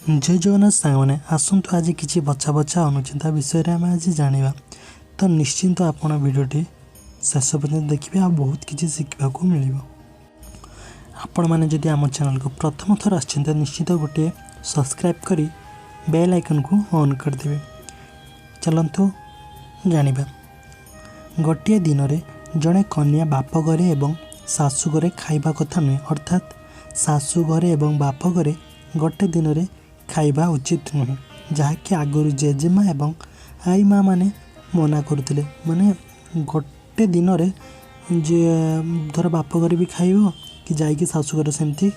जय जगन्नाथ सांगने आसतु आज किसी बचा बचा अनुचिंता विषय में आज जाना तो निश्चिंत आपण भिडटी शेष पर्यटन देखिए आ बहुत किसी शिखा मिल आपण मैंने जदि आम चैनल को प्रथम थर आते निश्चित गोटे सब्सक्राइब करी बेल आइकन को ऑन करदे। चलतु जानिबा गोटे दिन में जड़े कन्या बाप घरे एवं शाशु घरे खाइबा कथा नुहे, अर्थात शाशु घरे एवं बाप घरे गोटे दिन में खाइबा उचित नुहे, जहाँकि आगुरी जेजेमा एवं आई माँ माने मना करुले। माने गोटे दिन में जे धर बाप घर भी खाइब कि जाइए शाशु घर सेमती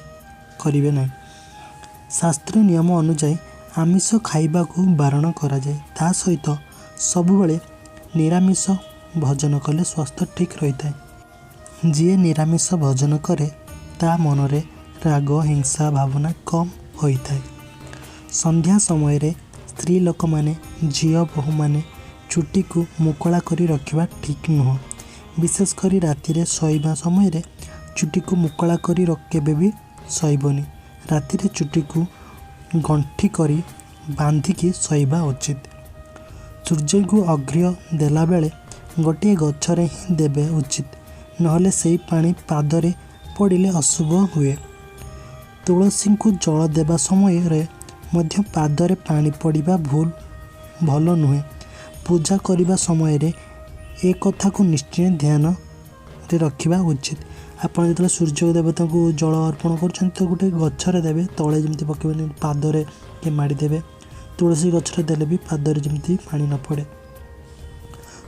करेंगे ना। शास्त्र नियम अनुजाई आमिष खाइबा को बारण करा जाए, ता सहित सबुबले निरामिष भोजन कले स्वास्थ्य ठीक रही है। जी निरामिष भोजन करे ता मनरे राग हिंसा भावना कम होता है। संध्या समय रे स्त्री लोक माने झील बहु माने चुटी को मुकला करी रखिबा ठीक नुह। विशेषकर राति रे सोइबा समय रे चुटी को मुकला करी केबे भी सोइबनी। राति रे चुटी को गंठी करी बांधिकी सोइबा उचित। सूर्य को अर्घ्य देला बेले गोटे गछरे ही देबे उचित, नहले सेई पानी पादरे पड़िले अशुभ हुए। तुलसी को जल देवा समय रे मध्य पादरे पानी पड़िबा भल नुहे। पूजा करिबा समय रे एक कथा को निश्चय ध्यान रे रखिबा उचित। आपण जो सूर्य देवता को जल अर्पण कर तो गोटे गछरे देवे, तले जमी पकेबे पादरे के माड़ी देवे। तुलसी गछरे देले भी पादरे जमी पानी न पड़े।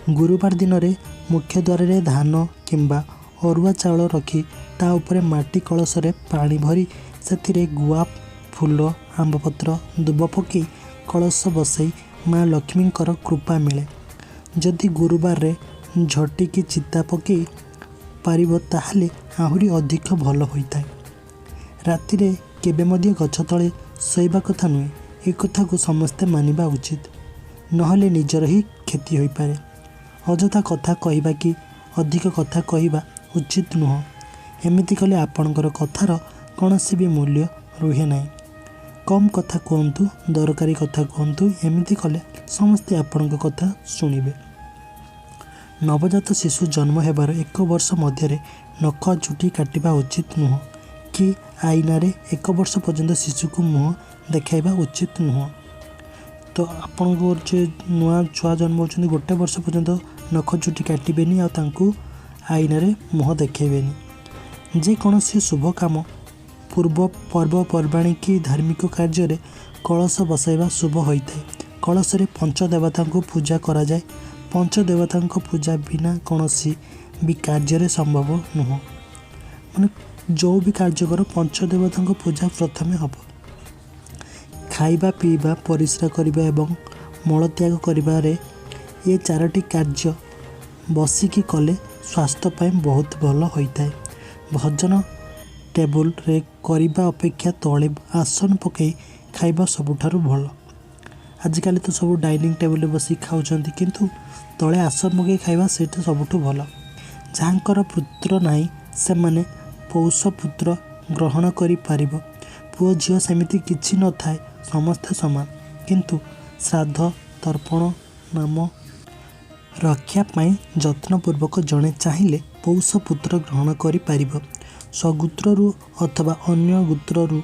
गुरुवार दिन में मुख्य द्वार रे धान किंबा अरुआ चाउल रखी ता उपरे माटी कलश रे पानी भरी से गुआ फूल आंबपत्र दुब पकई कलश बसई माँ लक्ष्मी कृपा मिले। जदि गुरुवार रे झटी की चिता पकई पारिबो ताहले आहुरी अधिक भल होता है। राति रे केबे मध्य गछ तले शोइबा कथा नुहे, एक कथा को समस्ते मानिबा उचित, नहले निजर ही क्षति होई पारे। अजथा कथा कहिबा कि अधिक कथा कहिबा उचित नुह। एमिति कले आपणकर कथार कौनसी भी मूल्य रुहे नहीं। कम कथा कहतु, दरकारी कथा कहतु, एमिति कले समस्ते आपण कथा शुणिबे। नवजात शिशु जन्म हेबार 1 वर्ष मध्य नख चुटी काटिबा उचित नुह कि आईना रे 1 वर्ष पर्यंत शिशु को मुँह देखाइबा उचित नुह। तो आपण जो नुआ छुआ जन्म होती 1 वर्ष पर्यंत नख चुटी काटबेनी आ आईना रे मुँह देखेबेनी। जेकोसी शुभ काम पूर्व पर्व पर्बाणी की धार्मिक कार्य रे कलश बसाइबा शुभ होता है। कलश रे पंचदेवता को पूजा करा जाए। पंचदेवता पूजा बिना कौनसी भी कार्य रे संभव नुह। माने जो भी कार्य कर पंचदेवता पूजा प्रथम हम। खाइबा पीबा परिश्रा करिबा एवं मलत्याग करिबारे ये 4टी कार्य बसिकी कले स्वास्थ्य पाई बहुत भल होता है। भोजन टेबुल रे करिबा अपेक्षा तले आसन पकई खाइबा सबुठारु भल। आजिकल तो सब डाइनिंग टेबुल बसी खाउछंती, किंतु तले आसन पकई खाइबा सेटा सबुठु भल। जहाँकर पुत्र नाही से माने पौष पुत्र ग्रहण करि पारिबो। पुओ झियो सेमिति किछि न थाए, समस्ते समान, किंतु श्राद्ध तर्पण नाम रक्षा पाई जत्नपूर्वक जड़े चाहिए पौष पुत्र ग्रहण करि पारिबो। स्वगोत्रु अथवा अन्य गोत्रु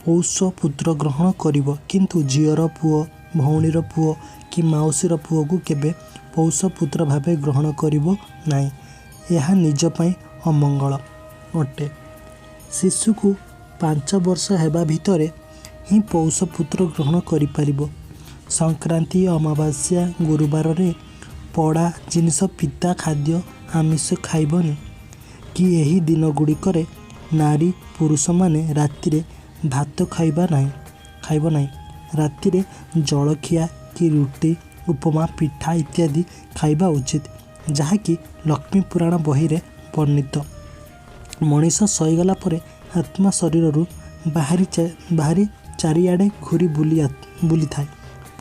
पौष पुत्र ग्रहण करिबो, किंतु झीर पुओ भौणीर पुओ कि माउसीर पुओ को केबे पौष पुत्र भावे ग्रहण करिबो नाही। यह निज पाई अमंगल अटे। शिशु को 5 वर्ष हेबा भितरे ही पौष पुत्र ग्रहण करि पारिबो। संक्रांति अमावास्या गुरुवार रे पड़ा जिनिष पिता खाद्य आमिष खाइबनी कि यही दिन गुड़िकरे नारी पुरुष माने राति रे भात खाइब नहीं। राति रे जलखिया कि रुटी उपमा पिठा इत्यादि खाइबा उचित, जहाँकि लक्ष्मी पुराण बही रे वर्णित। मनीष सहीगला परे आत्मा शरीर रू बाहरी चारिआडे घूरी बुली थाए।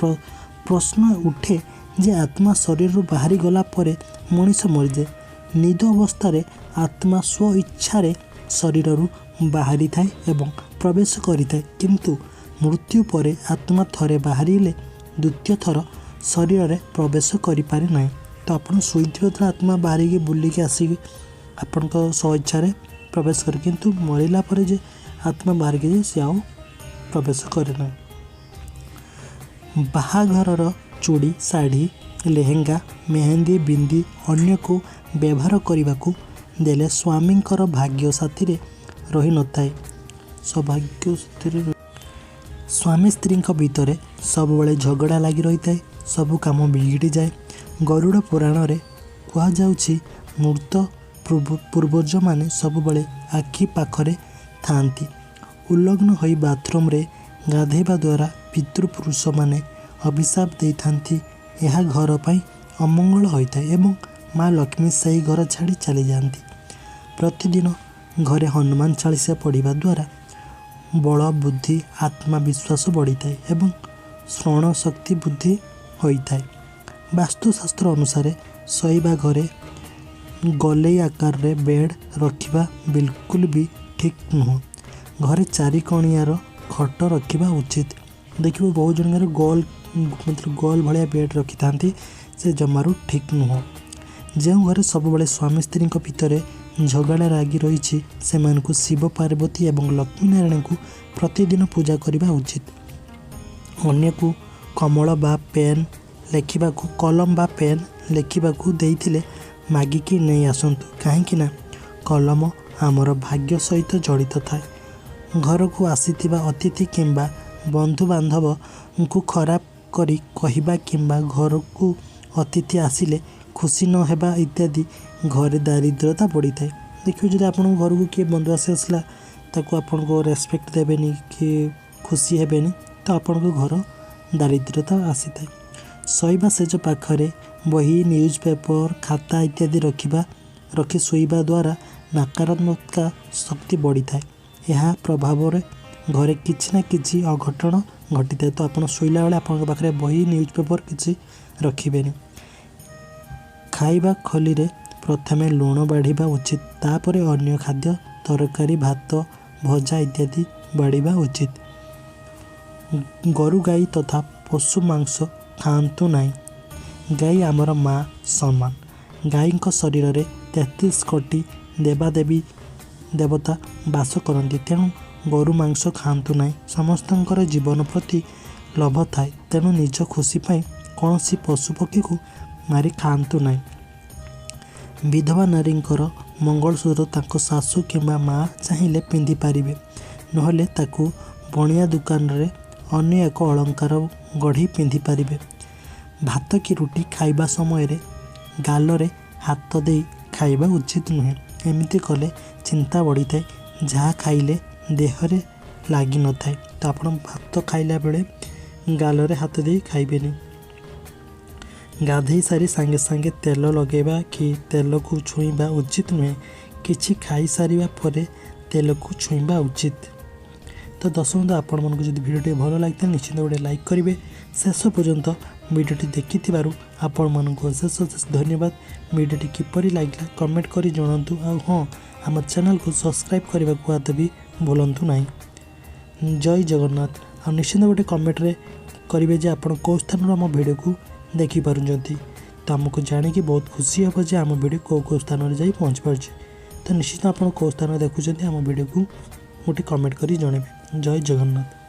प्रश्न उठे जे आत्मा शरीर रू बाहरी गला परे मनीष मरीजाए। निद अवस्था आत्मा स्व इच्छा शरीर रू बाहरी थाए एवं प्रवेश करिଥାଏ, किंतु मृत्यु पर आत्मा थरे बाहर द्वितीय थर शरीर में प्रवेश करें ना। तो आप शोथे तो आत्मा बाहर बुलिकी आसिक आपण स्वेच्छा प्रवेश करे, किंतु मरला पर जे आत्मा बाहर के सी आउ प्रवेश करे ना। बाहाघर चूड़ी शाढ़ी लेहेंगा मेहंदी बिंदी अन्य को व्यवहार करने को देले स्वामी भाग्य साथी रही न थाए। सौभाग्य साथी स्वामी स्त्री भितर सब बड़े झगड़ा लगी रही थाए, सबू काम बिगड़ी जाए। गरुड़ पुराण रे कह जाउछि मृत पूर्वज माने सब बड़े आखि पाखरे थांती। उल्लग्न होई बाथरूम रे गाधेबा द्वारा पितृपुरुष माने अभिशाप दे थांती। यह घर पाई अमंगल होता है एवं माँ लक्ष्मी सही घर छाड़ी चली जाती। प्रतिदिन घरे हनुमान चालीसा पढ़िबा द्वारा बल बुद्धि आत्मविश्वास बढ़ी थाए एवं श्रवण शक्ति बुद्धि होता है। वास्तुशास्त्र अनुसार शोइबा घरे गले आकार रे बेड रखिबा बिल्कुल भी ठीक नुह। घरे चारि कणियार खट रखिबा उचित। देखिए बहुत जन गोल मतलब गोल भाया बेड रखि थांती, से जमारू ठीक नुह। जो घरे सब बड़े स्वामी स्त्री भितर झगड़ा लगी रही से शिव पार्वती एवं लक्ष्मी नारायण को प्रतिदिन पूजा करने उचित। अन्य को कमल बा पेन लेखा कलम बा पेन लेखा देते मागिकी नहीं आसतु, कहीं कलम आमर भाग्य सहित जड़ित थाए। घर को आसीथिबा अतिथि किंबा बंधु बांधव को खराब करी कहिबा किंबा घर को अतिथि आसिले खुशी न हेबा इत्यादि घरे दारिद्रता बढ़ी थाए। देखिए जब आप घर को किए बंधु आसी आसला ताको आपण को रेस्पेक्ट देबेनी कि खुशी हेबेनी, तो आपण को घर दारिद्रता आसी थाए। शोइबा सेज पाखरे बही न्यूज पेपर खाता इत्यादि रखी शोइबा द्वारा नकारात्मक शक्ति बढ़ी थाए। यह प्रभाव घरे किछि ना किछि अघटन घटी थाए। तो आप शोइला बेले आपन पाखरे बही न्यूज पेपर किछि रखिबेनी। खाइबा खोली रे प्रथमे लुण बाढ़िबा उचित, तापर अन्य खाद्य तरकारी भात भजा इत्यादि बाढ़िबा उचित। गरु गाई तथा पशु मांस खातु नहीं। गाई आमर माँ समान। गाई शरीर में 33 कोटी देवादेवी देवता बास करती, तेणु गरु मांस खातु नहीं। समस्तଙ୍କର जीवन प्रति लोभ थाए, तेणु निज खुशी पाई कौन सी पशुपक्षी को मारी खातु नहीं। विधवा नारींकर मंगलसूत्र ताको सासू किंबा माँ चाहिए पिंधि पारिबे, नहले ताकू बणिया दुकान रे अन्य एक अलंकार गढ़ी पिंधि पारिबे। भात कि रुटी खाइबा समय रे गालरे हाथ दे खाइबा उचित नुहे। एमिति कले चिंता बढ़ी थाए, जहाँ खाइले देहरे लगी न थाए। तो आपण भात खाइला बेले गालरे हाथ दे खाइबेनी। गाधई सारी सांगे सांगे तेल लगेबा कि तेल को छुईबा उचित नुहे। किछि खाई सारिबा परे तेल को छुईबा उचित। तो दर्शक बंधु आपण मन को जदि भिडियोटी भल लगी निश्चित गोटे लाइक करेंगे। शेष पर्यंत भिडियोटी देखि आपण मन को शेष धन्यवाद। भिडियोटी किपरि लागला कमेंट करी जणातु। आ हाँ, आम चैनल को सब्सक्राइब करने को आते भी भूलु ना। जय जगन्नाथ। आ निश्चित गोटे कमेंट रे करेंगे जे आपण कौ स्थान आम भिडियो को देखिपारुंट, तो आमको जानिकी बहुत खुशी हे जे आम भिडियो कौ स्थान में जाई पहुँच पार्छ। तो निश्चित आप कौ स्थान देखुं आम भिडियो को गोटे कमेंट करी जणाइबे। जय जगन्नाथ।